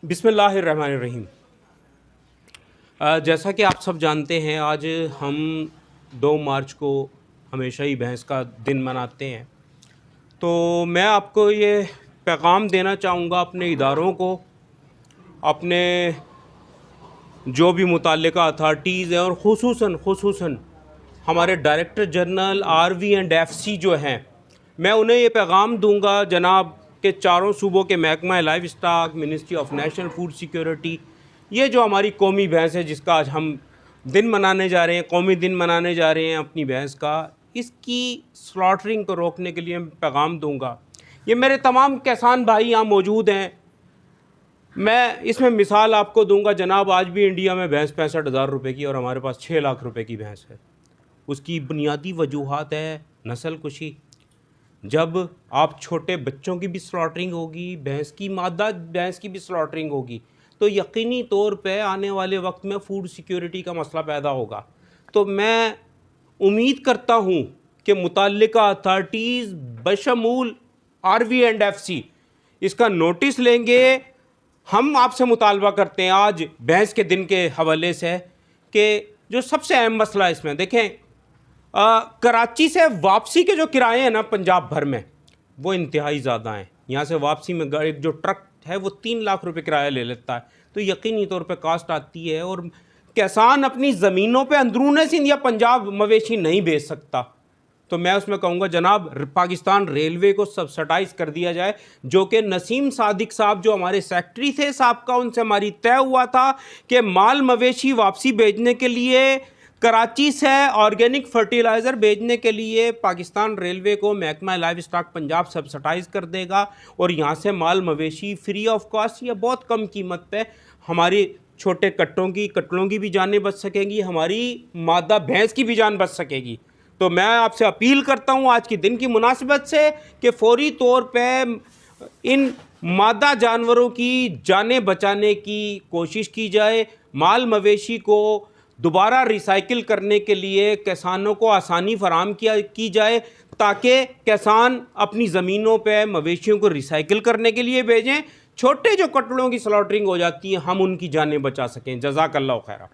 बिस्मिल्लाहिर्रहमानिर्रहीम। जैसा कि आप सब जानते हैं, आज हम 2 मार्च को हमेशा ही भैंस का दिन मनाते हैं। तो मैं आपको ये पैगाम देना चाहूँगा अपने इदारों को, अपने जो भी मुतल्लिका अथॉरिटीज़ हैं और ख़ुसूसन हमारे director general RV and FC जो हैं, मैं उन्हें ये पैगाम दूँगा जनाब के चारों सूबों के महकमा live stock, ministry of national food security, ये जो हमारी कौमी भैंस है जिसका आज हम दिन मनाने जा रहे हैं, कौमी दिन मनाने जा रहे हैं अपनी भैंस का, इसकी स्लॉटरिंग को रोकने के लिए मैं पैगाम दूँगा। ये मेरे तमाम किसान भाई यहाँ मौजूद हैं। मैं इसमें मिसाल आपको दूंगा जनाब, आज भी इंडिया में भैंस 65,000 रुपये की और हमारे पास 6 लाख रुपए की भैंस है। उसकी बुनियादी वजूहात है नस्ल कुशी। जब आप छोटे बच्चों की भी स्लॉटरिंग होगी, भैंस की मादा भैंस की भी स्लॉटरिंग होगी, तो यकीनी तौर पे आने वाले वक्त में फूड सिक्योरिटी का मसला पैदा होगा। तो मैं उम्मीद करता हूँ कि मुतल्लिका अथॉरिटीज़ बशमूल आरवी एंड एफसी इसका नोटिस लेंगे। हम आपसे मुतालबा करते हैं आज भैंस के दिन के हवाले से कि जो सबसे अहम मसला इसमें देखें, कराची से वापसी के जो किराए हैं ना पंजाब भर में, वो इंतहाई ज़्यादा हैं। यहाँ से वापसी में एक जो ट्रक है वो 3 लाख रुपए किराया ले लेता है, तो यकीनी तौर पे कास्ट आती है और किसान अपनी ज़मीनों पे अंदरूने सिंध या पंजाब मवेशी नहीं बेच सकता। तो मैं उसमें कहूँगा जनाब पाकिस्तान रेलवे को सब्सिडाइज कर दिया जाए, जो कि नसीम सादिक साहब जो हमारे सेक्रेटरी थे साहब का, उनसे हमारी तय हुआ था कि माल मवेशी वापसी भेजने के लिए, कराची से ऑर्गेनिक फर्टिलाइज़र भेजने के लिए पाकिस्तान रेलवे को महकमा लाइव स्टॉक पंजाब सब्सिडाइज कर देगा और यहाँ से माल मवेशी फ्री ऑफ कॉस्ट या बहुत कम कीमत पे हमारी छोटे कट्टों की भी जानें बच सकेंगी, हमारी मादा भैंस की भी जान बच सकेगी। तो मैं आपसे अपील करता हूँ आज के दिन की मुनासिबत से कि फौरी तौर पे इन मादा जानवरों की जानें बचाने की कोशिश की जाए। माल मवेशी को दोबारा रिसाइकिल करने के लिए किसानों को आसानी फराहम की जाए ताकि किसान अपनी ज़मीनों पे मवेशियों को रिसाइकिल करने के लिए भेजें। छोटे जो कटड़ों की स्लॉटरिंग हो जाती है, हम उनकी जानें बचा सकें। जज़ाकल्लाह खैरा।